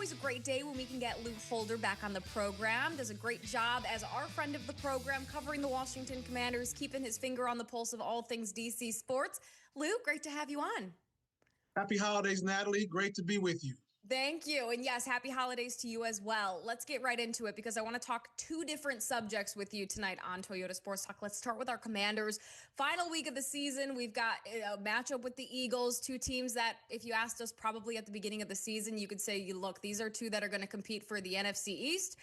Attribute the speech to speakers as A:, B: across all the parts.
A: always a great day when we can get Lou Holder back on the program. Does a great job as our friend of the program, covering the Washington Commanders, keeping his finger on the pulse of all things DC sports. Lou, great to have you on.
B: Happy holidays, Natalie. Great to be with you.
A: Thank you. And yes, happy holidays to you as well. Let's get right into it because I want to talk two different subjects with you tonight on Toyota Sports Talk. Let's start with our Commanders. Final week of the season. We've got a matchup with the Eagles, two teams that, if you asked us probably at the beginning of the season, you could say, look, these are two that are going to compete for the NFC East.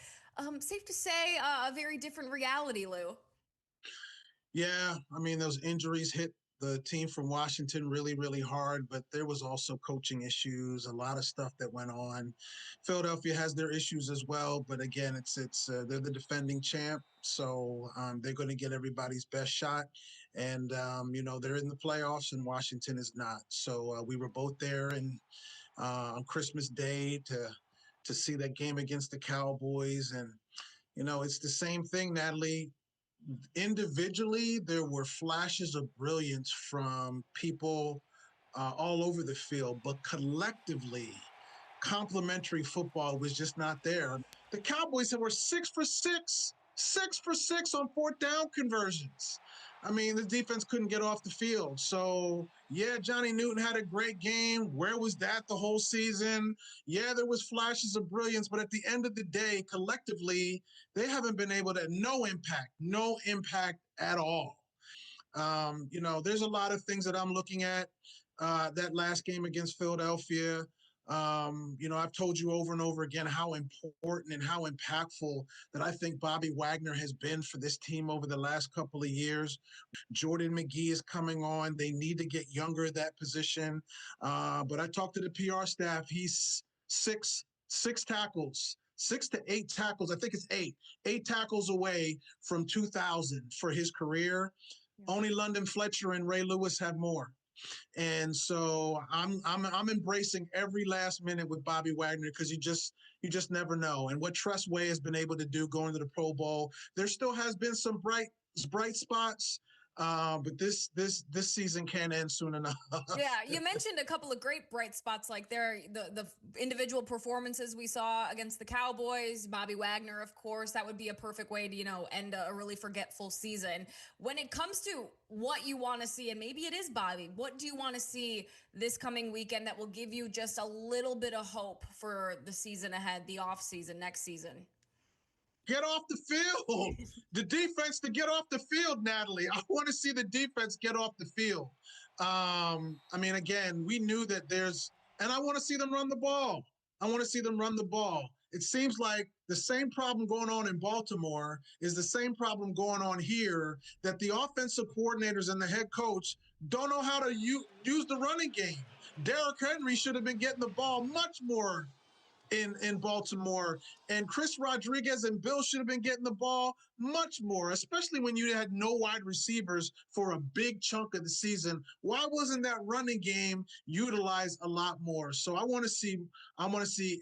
A: Safe to say a very different reality, Lou.
B: Yeah, I mean, those injuries hit the team from Washington really, really hard, but there was also coaching issues, a lot of stuff that went on. Philadelphia has their issues as well, but again, they're the defending champ, so they're going to get everybody's best shot. And they're in the playoffs, and Washington is not. So we were both there and on Christmas Day to see that game against the Cowboys, and it's the same thing, Natalie. Individually, there were flashes of brilliance from people all over the field, but collectively, complementary football was just not there. The Cowboys were 6 for 6 on fourth down conversions. I mean, the defense couldn't get off the field. So, yeah, Johnny Newton had a great game. Where was that the whole season? Yeah, there was flashes of brilliance, but at the end of the day, collectively, they haven't been able to, no impact at all. There's a lot of things that I'm looking at that last game against Philadelphia. I've told you over and over again how important and how impactful that I think Bobby Wagner has been for this team over the last couple of years. Jordan McGee is coming on. They need to get younger at that position. But I talked to the PR staff. He's six tackles. 6 to 8 tackles. I think it's 8 tackles away from 2,000 for his career. Yeah. Only London Fletcher and Ray Lewis have more. And so I'm embracing every last minute with Bobby Wagner because you just never know. And what Tress Way has been able to do going to the Pro Bowl, there still has been some bright spots. But this season can't end soon enough.
A: Yeah, you mentioned a couple of great bright spots, like the individual performances we saw against the Cowboys. Bobby Wagner, of course, that would be a perfect way to end a really forgetful season. When it comes to what you want to see, and maybe it is Bobby, what do you want to see this coming weekend that will give you just a little bit of hope for the season ahead, the off season, next season?
B: Get off the field. The defense to get off the field, Natalie. I want to see the defense get off the field. Again, we knew that and I want to see them run the ball. It seems like the same problem going on in Baltimore is the same problem going on here, that the offensive coordinators and the head coach don't know how to use the running game. Derrick Henry should have been getting the ball much more in Baltimore, and Chris Rodriguez and Bill should have been getting the ball much more, especially when you had no wide receivers for a big chunk of the season. Why wasn't that running game utilized a lot more? So I want to see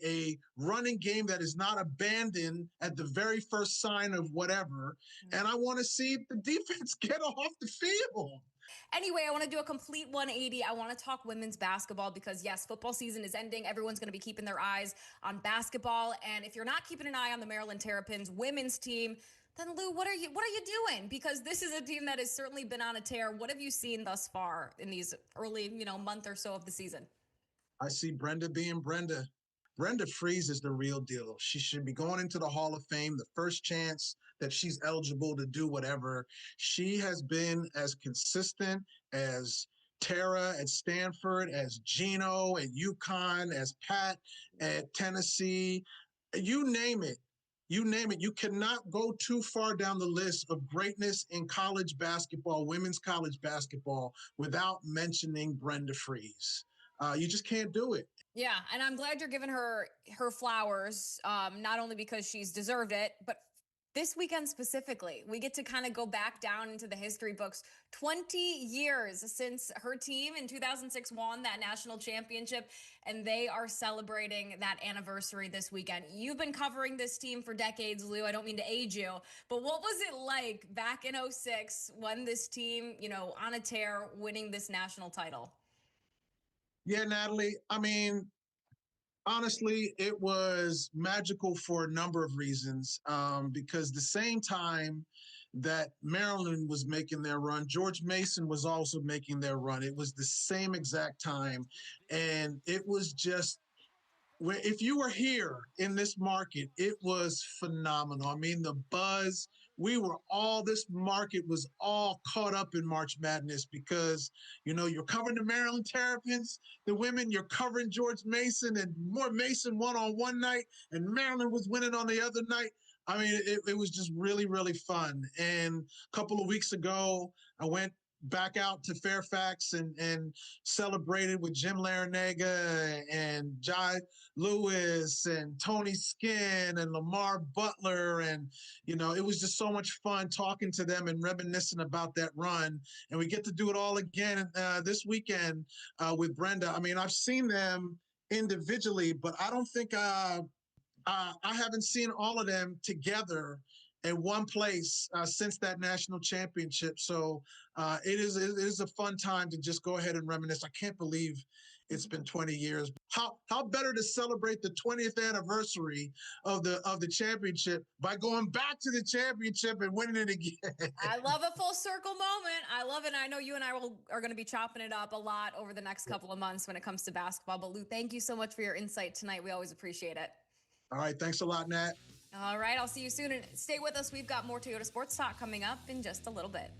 B: a running game that is not abandoned at the very first sign of whatever, and I want to see the defense get off the field.
A: Anyway, I want to do a complete 180. I want to talk women's basketball because, yes, football season is ending. Everyone's going to be keeping their eyes on basketball. And if you're not keeping an eye on the Maryland Terrapins women's team, then, Lou, what are you doing? Because this is a team that has certainly been on a tear. What have you seen thus far in these early, month or so of the season?
B: I see Brenda being Brenda. Brenda Freese is the real deal. She should be going into the Hall of Fame the first chance that she's eligible to do whatever. She has been as consistent as Tara at Stanford, as Gino at UConn, as Pat at Tennessee. You name it. You cannot go too far down the list of greatness in college basketball, women's college basketball, without mentioning Brenda Freese. You just can't do it.
A: Yeah, and I'm glad you're giving her flowers, not only because she's deserved it, but this weekend specifically. We get to kind of go back down into the history books. 20 years since her team in 2006 won that national championship, and they are celebrating that anniversary this weekend. You've been covering this team for decades, Lou. I don't mean to age you, but what was it like back in 06 when this team, on a tear, winning this national title?
B: Yeah, Natalie, Honestly, it was magical for a number of reasons. Because the same time that Maryland was making their run, George Mason was also making their run. It was the same exact time. And it was just where if you were here in this market, it was phenomenal. I mean, the buzz, this market was all caught up in March Madness because, you're covering the Maryland Terrapins, the women, you're covering George Mason, and more Mason won on one night, and Maryland was winning on the other night. I mean, it was just really, really fun. And a couple of weeks ago, I went back out to Fairfax and celebrated with Jim Larinaga and Jai Lewis and Tony Skinn and Lamar Butler. And, it was just so much fun talking to them and reminiscing about that run. And we get to do it all again this weekend with Brenda. I mean, I've seen them individually, but I don't think I haven't seen all of them together in one place since that national championship. So it is a fun time to just go ahead and reminisce. I can't believe it's been 20 years. How better to celebrate the 20th anniversary of the championship by going back to the championship and winning it again?
A: I love a full circle moment. I love it. I know you and I are going to be chopping it up a lot over the next couple of months when it comes to basketball. But Lou, thank you so much for your insight tonight. We always appreciate it.
B: All right. Thanks a lot, Nat.
A: All right. I'll see you soon. And stay with us. We've got more Toyota Sports Talk coming up in just a little bit.